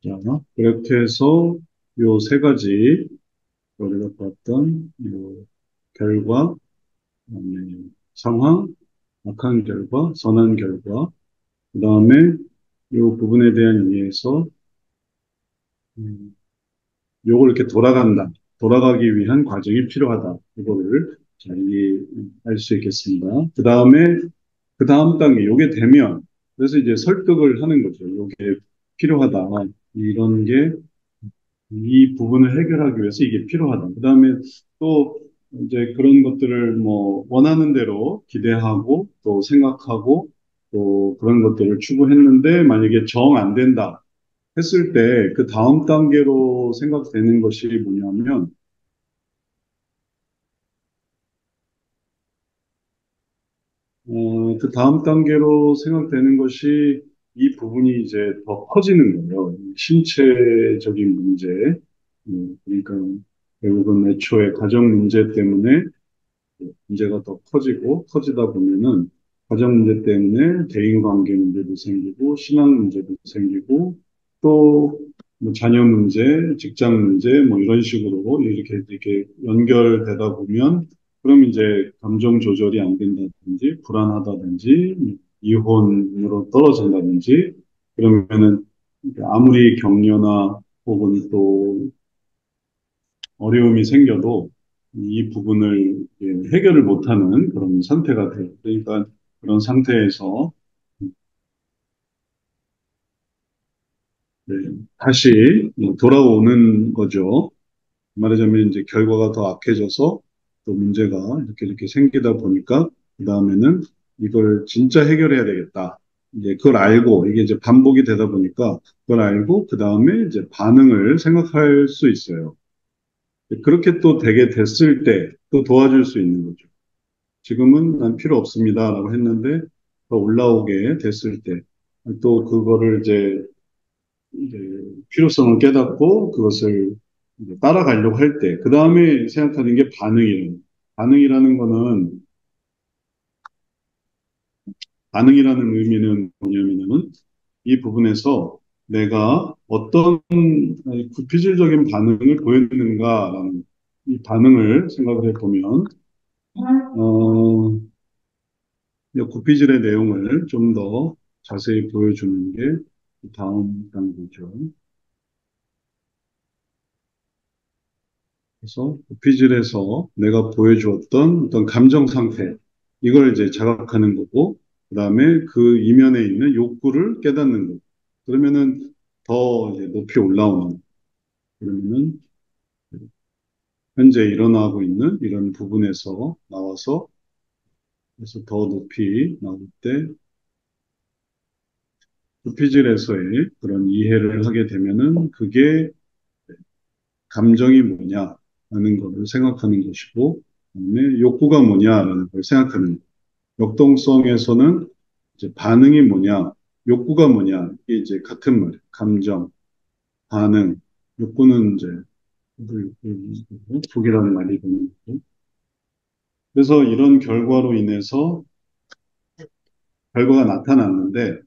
자, 그렇게 해서 요 세 가지 우리가 봤던 요 결과, 그다음에 상황, 악한 결과, 선한 결과, 그 다음에 요 부분에 대한 이해에서 음, 요걸 이렇게 돌아가기 위한 과정이 필요하다. 이거를 잘 이해할 수 있겠습니다. 그 다음 단계, 요게 되면, 그래서 이제 설득을 하는 거죠. 요게 필요하다. 이런 게 이 부분을 해결하기 위해서 이게 필요하다. 그 다음에 또 이제 그런 것들을 뭐 원하는 대로 기대하고 또 생각하고 또 그런 것들을 추구했는데 만약에 정 안 된다 했을 때 그 다음 단계로 생각되는 것이 뭐냐면 그 다음 단계로 생각되는 것이 이 부분이 이제 더 커지는 거예요. 이 신체적인 문제. 그러니까 결국은 애초에 가정 문제 때문에 문제가 더 커지다 보면은 가정 문제 때문에 대인관계 문제도 생기고 신앙 문제도 생기고 또뭐 자녀 문제, 직장 문제 뭐 이런 식으로 이렇게 연결되다 보면 그럼 이제 감정 조절이 안 된다든지 불안하다든지 이혼으로 떨어진다든지 그러면은 아무리 격려나 혹은 또 어려움이 생겨도 이 부분을 해결을 못하는 그런 상태가 돼요. 그러니까 그런 상태에서 네, 다시 돌아오는 거죠. 말하자면 이제 결과가 더 악해져서 또 문제가 이렇게 생기다 보니까 그 다음에는 이걸 진짜 해결해야 되겠다. 이제 그걸 알고 이게 이제 반복이 되다 보니까 그걸 알고 그 다음에 이제 반응을 생각할 수 있어요. 그렇게 또 되게 됐을 때 또 도와줄 수 있는 거죠. 지금은 난 필요 없습니다라고 했는데 더 올라오게 됐을 때 또 그거를 이제 필요성을 깨닫고 그것을 이제 따라가려고 할 때, 그 다음에 생각하는 게 반응이에요. 반응이라는 거는, 반응이라는 의미는 뭐냐면은 이 부분에서 내가 어떤 구피질적인 반응을 보였는가라는 이 반응을 생각을 해보면, 어, 이 구피질의 내용을 좀 더 자세히 보여주는 게 다음 단계죠. 그래서 구피질에서 내가 보여주었던 어떤 감정 상태, 이걸 이제 자각하는 거고, 그 다음에 그 이면에 있는 욕구를 깨닫는 거. 그러면은 더 이제 높이 올라오는, 그러면은 현재 일어나고 있는 이런 부분에서 나와서, 그래서 더 높이 나올 때, 구피질에서의 그런 이해를 하게 되면은 그게 감정이 뭐냐 하는 것을 생각하는 것이고, 그다음에 욕구가 뭐냐라는 걸 생각하는 것. 역동성에서는 이제 반응이 뭐냐, 욕구가 뭐냐, 이게 이제 같은 말이에요. 감정, 반응, 욕구는 이제 독이라는 말이 되는 거고. 그래서 이런 결과로 인해서 결과가 나타났는데,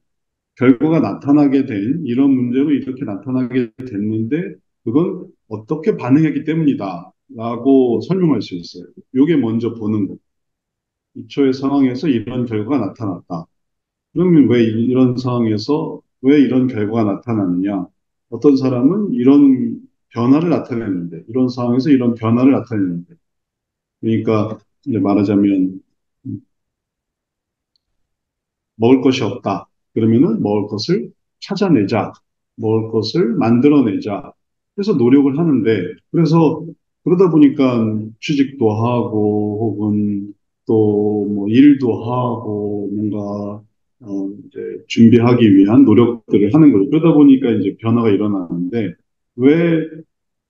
결과가 나타나게 된 이런 문제로 이렇게 나타나게 됐는데, 그건 어떻게 반응했기 때문이다. 라고 설명할 수 있어요. 이게 먼저 보는 거. 이초의 상황에서 이런 결과가 나타났다. 그러면 왜 이런 상황에서 왜 이런 결과가 나타났느냐? 어떤 사람은 이런 변화를 나타내는데, 이런 상황에서 이런 변화를 나타내는데, 그러니까 이제 말하자면 먹을 것이 없다. 그러면은 먹을 것을 찾아내자, 먹을 것을 만들어내자. 그래서 노력을 하는데, 그래서 그러다 보니까 취직도 하고, 혹은 또 뭐 일도 하고, 뭔가 이제 준비하기 위한 노력들을 하는 거죠. 그러다 보니까 이제 변화가 일어나는데, 왜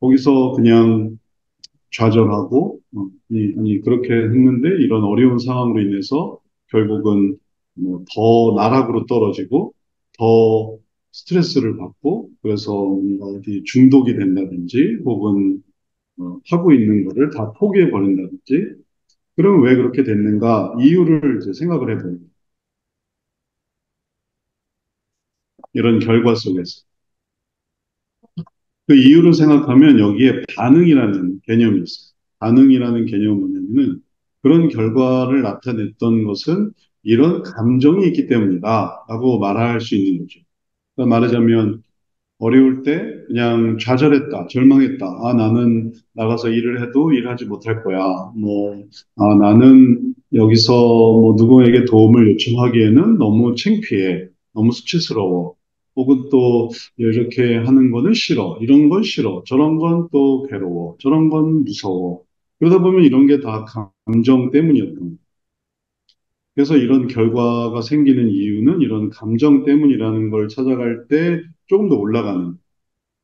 거기서 그냥 좌절하고, 아니, 그렇게 했는데 이런 어려운 상황으로 인해서 결국은 뭐 더 나락으로 떨어지고 더 스트레스를 받고 그래서 뭔가 어디 중독이 된다든지 혹은 하고 있는 거를 다 포기해 버린다든지 그러면 왜 그렇게 됐는가 이유를 이제 생각을 해보는 거예요. 이런 결과 속에서. 그 이유를 생각하면 여기에 반응이라는 개념이 있어요. 반응이라는 개념은 뭐냐면은 그런 결과를 나타냈던 것은 이런 감정이 있기 때문이다 라고 말할 수 있는 거죠. 그러니까 말하자면 어려울 때 그냥 좌절했다, 절망했다. 아, 나는 나가서 일을 해도 일하지 못할 거야. 뭐, 아, 나는 여기서 뭐 누구에게 도움을 요청하기에는 너무 창피해. 너무 수치스러워. 혹은 또 이렇게 하는 거는 싫어. 이런 건 싫어. 저런 건 또 괴로워. 저런 건 무서워. 그러다 보면 이런 게 다 감정 때문이었던 거예요. 그래서 이런 결과가 생기는 이유는 이런 감정 때문이라는 걸 찾아갈 때 조금 더 올라가는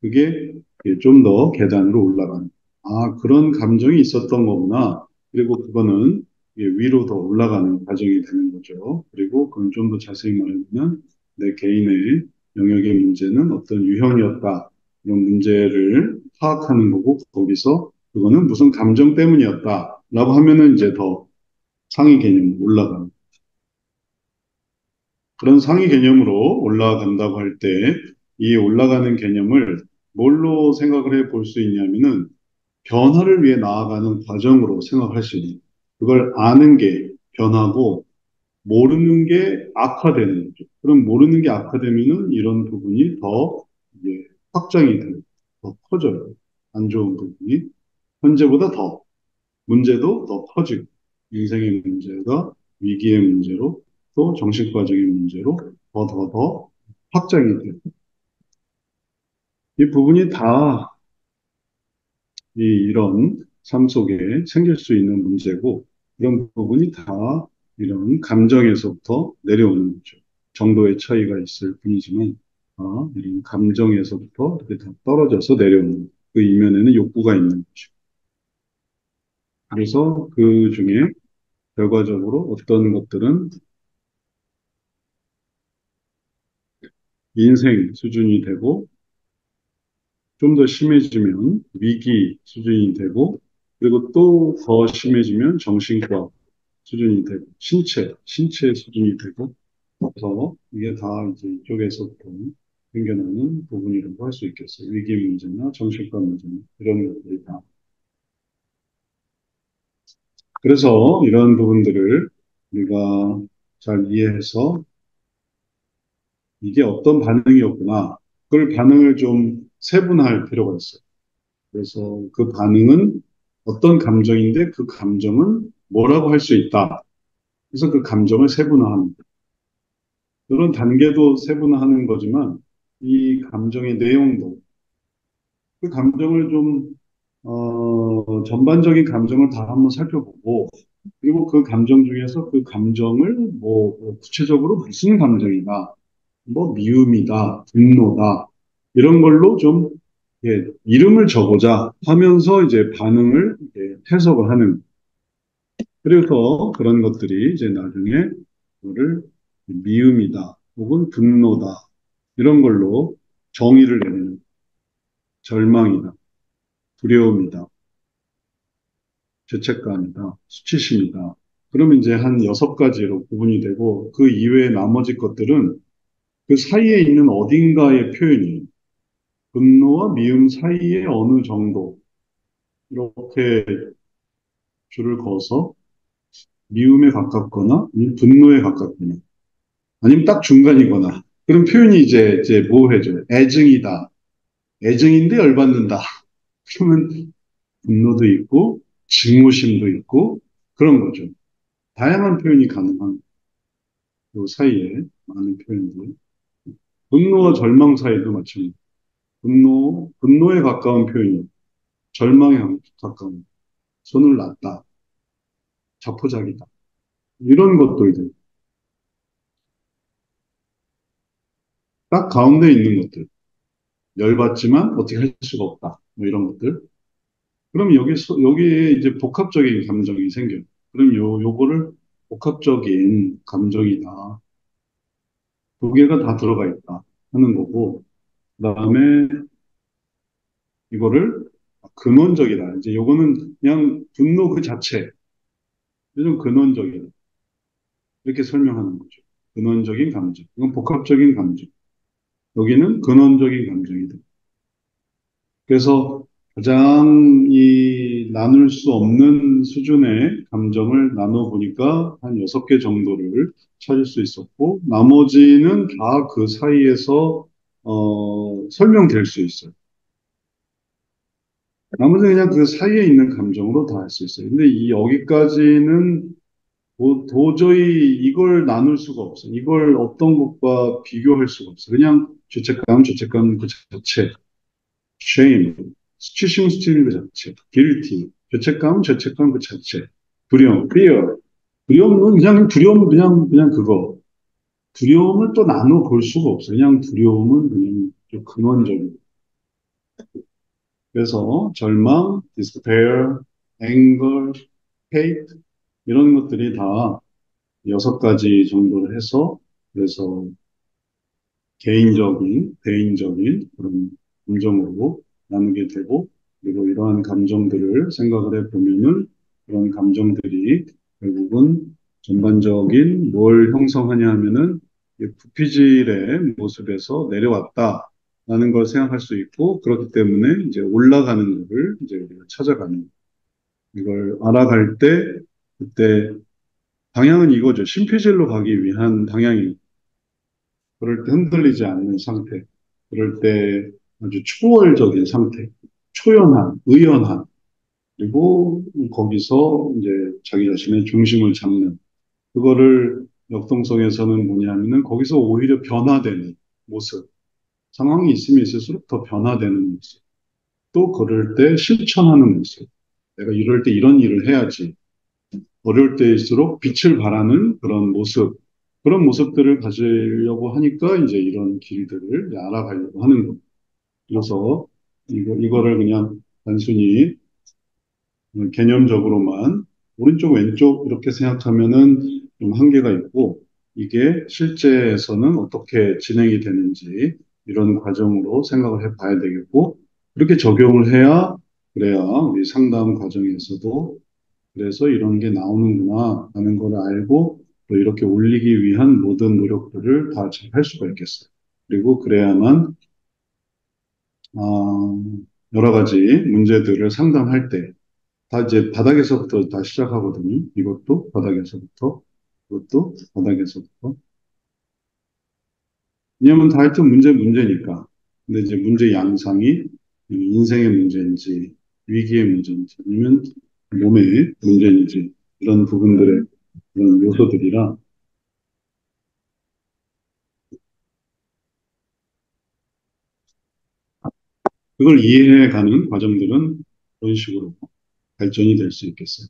그게 좀 더 계단으로 올라가는. 아, 그런 감정이 있었던 거구나. 그리고 그거는 이게 위로 더 올라가는 과정이 되는 거죠. 그리고 그건 좀 더 자세히 말하면 내 개인의 영역의 문제는 어떤 유형이었다. 이런 문제를 파악하는 거고, 거기서 그거는 무슨 감정 때문이었다. 라고 하면은 이제 더 상위 개념으로 올라가는. 그런 상위 개념으로 올라간다고 할 때, 이 올라가는 개념을 뭘로 생각을 해 볼 수 있냐면은 변화를 위해 나아가는 과정으로 생각할 수 있는 그걸 아는 게 변하고 모르는 게 악화되는 거죠. 그럼 모르는 게 악화되면은 이런 부분이 더 이제 확장이 되고 더 커져요. 안 좋은 부분이 현재보다 더 문제도 더 커지고 인생의 문제가 위기의 문제로 또 정신과적인 문제로 더 확장이 돼요. 이 부분이 다 이런 삶 속에 생길 수 있는 문제고, 이런 부분이 다 이런 감정에서부터 내려오는 거죠. 정도의 차이가 있을 뿐이지만, 이런 감정에서부터 이렇게 다 떨어져서 내려오는 그 이면에는 욕구가 있는 거죠. 그래서 그 중에 결과적으로 어떤 것들은 인생 수준이 되고, 좀 더 심해지면 위기 수준이 되고, 그리고 또 더 심해지면 정신과 수준이 되고, 신체 수준이 되고, 그래서 이게 다 이제 이쪽에서부터 생겨나는 부분이라고 할 수 있겠어요. 위기 문제나 정신과 문제나 이런 것들이 다. 그래서 이런 부분들을 우리가 잘 이해해서 이게 어떤 반응이었구나. 그걸 반응을 좀 세분화할 필요가 있어요. 그래서 그 반응은 어떤 감정인데 그 감정은 뭐라고 할 수 있다. 그래서 그 감정을 세분화하는 그런 단계도 세분화하는 거지만 이 감정의 내용도 그 감정을 좀 전반적인 감정을 다 한번 살펴보고 그리고 그 감정 중에서 그 감정을 뭐 구체적으로 무슨 감정이다, 뭐 미움이다, 분노다 이런 걸로 좀 이름을 줘보자 하면서 이제 반응을 해석을 하는 그래서 그런 것들이 이제 나중에 그거를 미움이다 혹은 분노다 이런 걸로 정의를 내리는 절망이다, 두려움이다, 죄책감이다, 수치심이다. 그러면 이제 한 여섯 가지로 구분이 되고 그 이외의 나머지 것들은 그 사이에 있는 어딘가의 표현이 분노와 미움 사이에 어느 정도 이렇게 줄을 그어서 미움에 가깝거나 아니면 분노에 가깝거나 아니면 딱 중간이거나 그런 표현이 이제 모호해져요. 애증이다. 애증인데 열받는다. 그러면 분노도 있고 증오심도 있고 그런 거죠. 다양한 표현이 가능한 그 사이에 많은 표현들. 분노와 절망 사이도 마찬가지. 분노에 가까운 표현이 절망에 가까운 손을 놨다. 자포자기다. 이런 것들도 딱 가운데 있는 것들. 열받지만 어떻게 할 수가 없다. 뭐 이런 것들. 그럼 여기에 이제 복합적인 감정이 생겨요. 그럼 요거를 복합적인 감정이다. 두 개가 다 들어가 있다. 하는 거고, 그 다음에 이거를 근원적이다. 이제 요거는 그냥 분노 그 자체. 좀 근원적이다. 이렇게 설명하는 거죠. 근원적인 감정. 이건 복합적인 감정. 여기는 근원적인 감정이다. 그래서 가장 이 나눌 수 없는 수준의 감정을 나눠보니까 한 6개 정도를 찾을 수 있었고, 나머지는 다 그 사이에서, 설명될 수 있어요. 나머지는 그냥 그 사이에 있는 감정으로 다 할 수 있어요. 근데 이 여기까지는 도저히 이걸 나눌 수가 없어요. 이걸 어떤 것과 비교할 수가 없어요. 그냥 죄책감 그 자체. shame, 수치심 그 자체, guilty, 죄책감 그 자체, 두려움, fear. 두려움은 그냥 그거. 두려움을 또 나눠 볼 수가 없어요. 그냥 두려움은 그냥 좀 근원적인. 그래서 절망, despair, anger, hate 이런 것들이 다 6가지 정도를 해서 그래서 개인적인, 대인적인 그런 감정으로 나누게 되고, 그리고 이러한 감정들을 생각을 해보면은 그런 감정들이 결국은 전반적인 뭘 형성하냐 하면은 이 부피질의 모습에서 내려왔다라는 걸 생각할 수 있고, 그렇기 때문에 이제 올라가는 것을 이제 우리가 찾아가는 이걸 알아갈 때 그때 방향은 이거죠. 심피질로 가기 위한 방향이 그럴 때 흔들리지 않는 상태. 그럴 때 아주 초월적인 상태. 초연한, 의연한. 그리고 거기서 이제 자기 자신의 중심을 잡는. 그거를 역동성에서는 뭐냐면은 거기서 오히려 변화되는 모습. 상황이 있으면 있을수록 더 변화되는 모습. 또 그럴 때 실천하는 모습. 내가 이럴 때 이런 일을 해야지. 어려울 때일수록 빛을 발하는 그런 모습. 그런 모습들을 가지려고 하니까 이제 이런 길들을 이제 알아가려고 하는 겁니다. 그래서 이거를 그냥 단순히 개념적으로만 오른쪽, 왼쪽 이렇게 생각하면은 좀 한계가 있고 이게 실제에서는 어떻게 진행이 되는지 이런 과정으로 생각을 해 봐야 되겠고 그렇게 적용을 해야 그래야 우리 상담 과정에서도 그래서 이런 게 나오는구나 하는 걸 알고 또 이렇게 올리기 위한 모든 노력들을 다 잘 할 수가 있겠어요. 그리고 그래야만 어, 여러 가지 문제들을 상담할 때 다 이제 바닥에서부터 다 시작하거든요. 이것도 바닥에서부터, 이것도 바닥에서부터. 왜냐하면 다 하여튼 문제니까. 근데 이제 문제 양상이 인생의 문제인지, 위기의 문제인지, 아니면 몸의 문제인지, 이런 부분들의 그런 요소들이라, 그걸 이해해가는 과정들은 그런 식으로 발전이 될 수 있겠어요.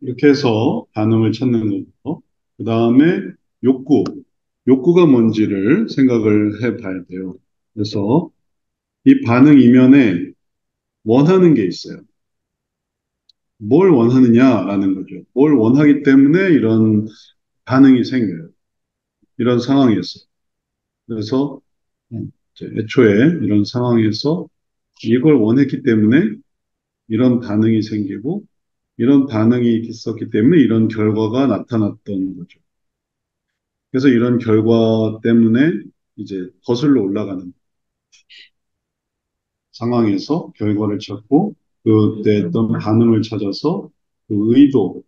이렇게 해서 반응을 찾는 거고, 그 다음에 욕구, 욕구가 뭔지를 생각을 해 봐야 돼요. 그래서 이 반응 이면에 원하는 게 있어요. 뭘 원하느냐라는 거죠. 뭘 원하기 때문에 이런 반응이 생겨요. 이런 상황에서. 그래서 이제 애초에 이런 상황에서 이걸 원했기 때문에 이런 반응이 생기고 이런 반응이 있었기 때문에 이런 결과가 나타났던 거죠. 그래서 이런 결과 때문에 이제 거슬러 올라가는 상황에서 결과를 찾고 그때 어떤 반응을 찾아서 그 의도,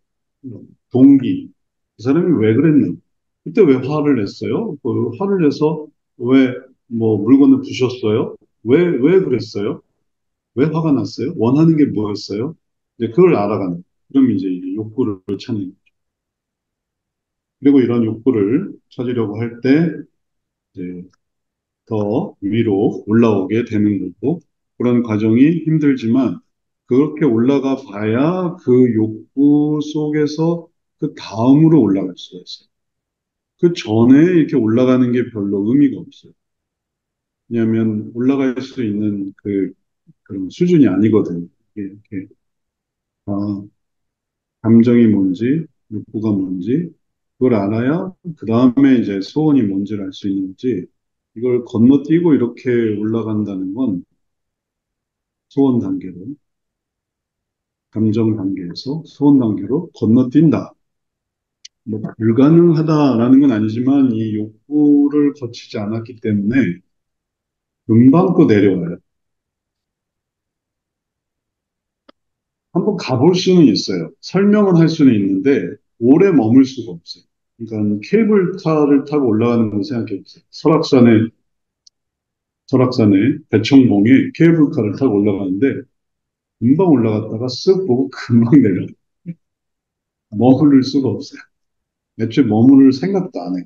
동기, 그 사람이 왜 그랬는지, 그때 왜 화를 냈어요? 그 화를 내서 왜 뭐 물건을 부셨어요? 왜 그랬어요? 왜 화가 났어요? 원하는 게 뭐였어요? 이제 그걸 알아가는. 그럼 이제 욕구를 찾는. 그리고 이런 욕구를 찾으려고 할 때, 이제 더 위로 올라오게 되는 거고, 그런 과정이 힘들지만, 그렇게 올라가 봐야 그 욕구 속에서 그 다음으로 올라갈 수가 있어요. 그 전에 이렇게 올라가는 게 별로 의미가 없어요. 왜냐하면 올라갈 수 있는 그런 수준이 아니거든요. 이렇게, 아, 감정이 뭔지, 욕구가 뭔지, 그걸 알아야 그 다음에 이제 소원이 뭔지를 알 수 있는지, 이걸 건너뛰고 이렇게 올라간다는 건 소원 단계로, 감정 단계에서 소원 단계로 건너뛴다. 뭐 불가능하다라는 건 아니지만 이 욕구를 거치지 않았기 때문에 금방 또 내려와요. 한번 가볼 수는 있어요. 설명은 할 수는 있는데 오래 머물 수가 없어요. 그러니까 케이블카를 타고 올라가는 걸 생각해 보세요. 설악산에 대청봉에 케이블카를 타고 올라가는데 금방 올라갔다가 쓱 보고 금방 내려요. 머무를 수가 없어요. 애초에 머무를 생각도 안 해요.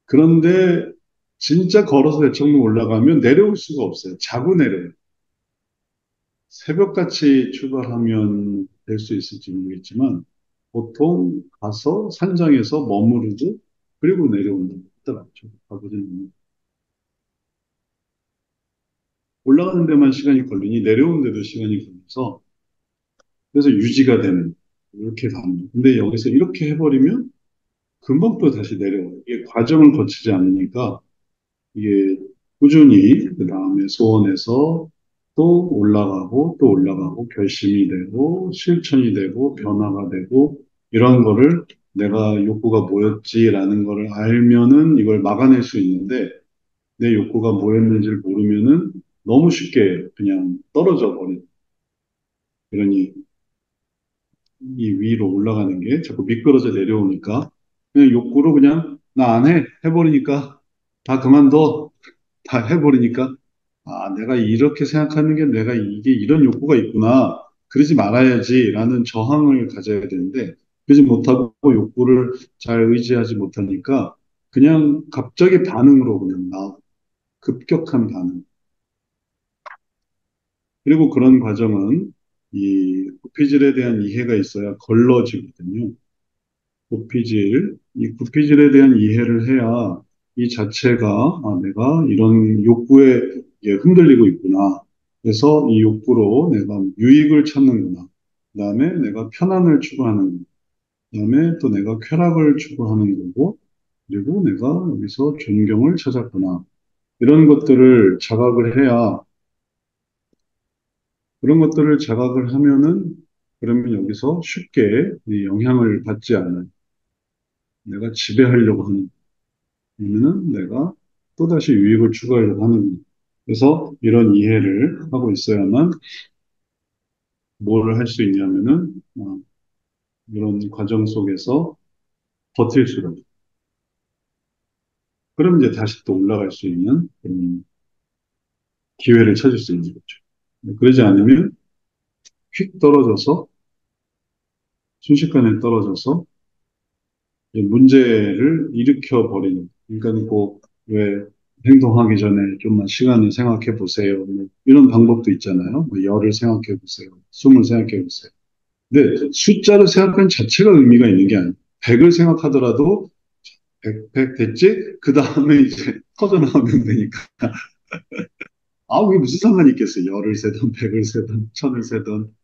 그런데 진짜 걸어서 대청봉 올라가면 내려올 수가 없어요. 자고 내려요. 새벽같이 출발하면 될 수 있을지 모르겠지만 보통 가서 산장에서 머무르고 그리고 내려온다고 하더라고요. 가보진 올라가는 데만 시간이 걸리니 내려오는 데도 시간이 걸려서 그래서 유지가 되는 이렇게 가는. 근데 여기서 이렇게 해버리면 금방 또 다시 내려와요. 이게 과정을 거치지 않으니까 이게 꾸준히 그 다음에 소원해서 또 올라가고 또 올라가고 결심이 되고 실천이 되고 변화가 되고 이런 거를 내가 욕구가 뭐였지라는 거를 알면은 이걸 막아낼 수 있는데 내 욕구가 뭐였는지를 모르면은 너무 쉽게 그냥 떨어져 버린 그러니 이 위로 올라가는 게 자꾸 미끄러져 내려오니까 그냥 욕구로 그냥 나 안 해 해버리니까 다 그만둬 다 해버리니까 아 내가 이렇게 생각하는 게 내가 이게 이런 욕구가 있구나 그러지 말아야지라는 저항을 가져야 되는데 그러지 못하고 욕구를 잘 의지하지 못하니까 그냥 갑자기 반응으로 그냥 나 급격한 반응 그리고 그런 과정은 이 구피질에 대한 이해가 있어야 걸러지거든요. 이 구피질에 대한 이해를 해야 이 자체가 아, 내가 이런 욕구에 이게 흔들리고 있구나. 그래서 이 욕구로 내가 유익을 찾는구나. 그다음에 내가 편안을 추구하는, 그다음에 또 내가 쾌락을 추구하는 거고, 그리고 내가 여기서 존경을 찾았구나. 이런 것들을 자각을 해야 그런 것들을 자각을 하면은 그러면 여기서 쉽게 이 영향을 받지 않는 내가 지배하려고 하는 아니면은 내가 또다시 유익을 추구하려고 하는 그래서 이런 이해를 하고 있어야만 뭘 할 수 있냐면은 이런 과정 속에서 버틸 수가 있어요. 그럼 이제 다시 또 올라갈 수 있는 기회를 찾을 수 있는 거죠. 그러지 않으면 휙 떨어져서 순식간에 떨어져서 이제 문제를 일으켜 버리는 그러니까 뭐왜 행동하기 전에 좀만 시간을 생각해 보세요. 뭐 이런 방법도 있잖아요. 뭐 열을 생각해 보세요. 숨을 생각해 보세요. 근데 숫자를 생각하는 자체가 의미가 있는 게 아니에요. 100을 생각하더라도 100 됐지? 그 다음에 이제 터져나오면 되니까. 아, 그게 무슨 상관이 있겠어요. 열을 세든 100을 세든 1000을 세든.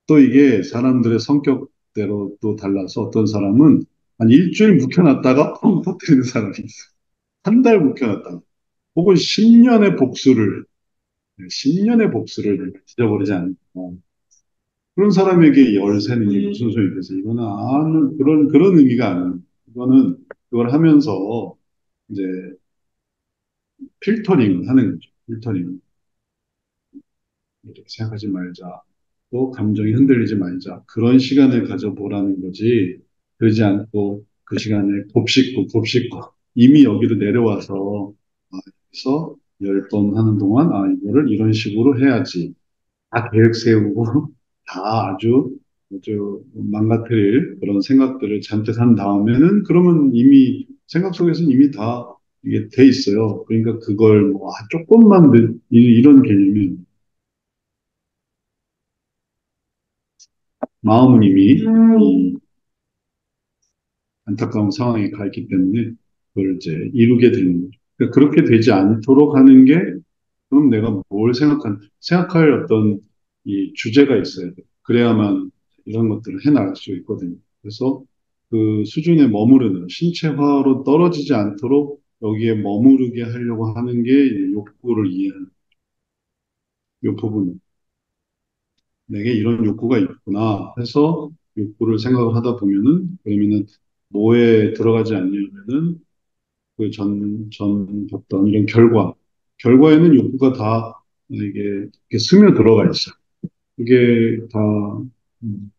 또 이게 사람들의 성격대로 또 달라서 어떤 사람은 한 일주일 묵혀놨다가 펑 터뜨리는 사람이 있어요. 한 달 묵혀놨다가. 혹은 10년의 복수를 잊어버리지 않고. 그런 사람에게 열 세는 게 무슨 소용이겠어요? 이거는 아는 그런 의미가 아니에요. 이거는 그걸 하면서 이제 필터링 하는 거죠. 필터링. 이렇게 생각하지 말자. 또 감정이 흔들리지 말자. 그런 시간을 가져보라는 거지. 그러지 않고 그 시간에 곱씹고 이미 여기로 내려와서 그래서 10번 하는 동안 이거를 이런 식으로 해야지. 다 계획 세우고 다 아주 망가뜨릴 그런 생각들을 잔뜩 한 다음에는 그러면 이미 생각 속에서는 이미 다 이게 돼 있어요. 그러니까 그걸 뭐 조금만 이런 개념이 마음은 이미 이 안타까운 상황에 가 있기 때문에 그걸 이제 이루게 되는 거죠. 그러니까 그렇게 되지 않도록 하는 게 그럼 내가 뭘 생각할 어떤 이 주제가 있어야 돼. 그래야만 이런 것들을 해나갈 수 있거든요. 그래서 그 수준에 머무르는 신체화로 떨어지지 않도록 여기에 머무르게 하려고 하는 게 이 욕구를 이해하는 이 부분. 내게 이런 욕구가 있구나 해서 욕구를 생각을 하다 보면은 그러면은 뭐에 들어가지 않냐면은 그 전 봤던 이런 결과. 결과에는 욕구가 다 이게 스며 들어가 있어. 그게 다, 음,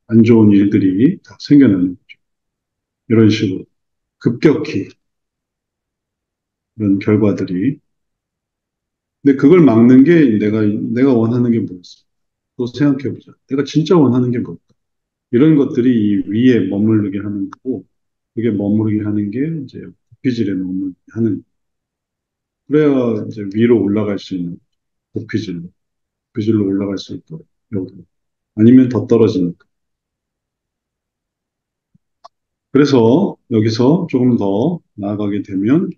안 좋은 일들이 다 생겨나는 거죠. 이런 식으로. 급격히, 이런 결과들이. 근데 그걸 막는 게 내가 원하는 게 뭐였어? 또 생각해 보자. 내가 진짜 원하는 게 뭘까? 이런 것들이 이 위에 머무르게 하는 거고, 그게 머무르게 하는 게 이제 고피질에 머무르게 하는, 그래야 이제 위로 올라갈 수 있는 고피질로, 고피질로 올라갈 수 있도록, 여기. 아니면 더 떨어지니까. 그래서 여기서 조금 더 나아가게 되면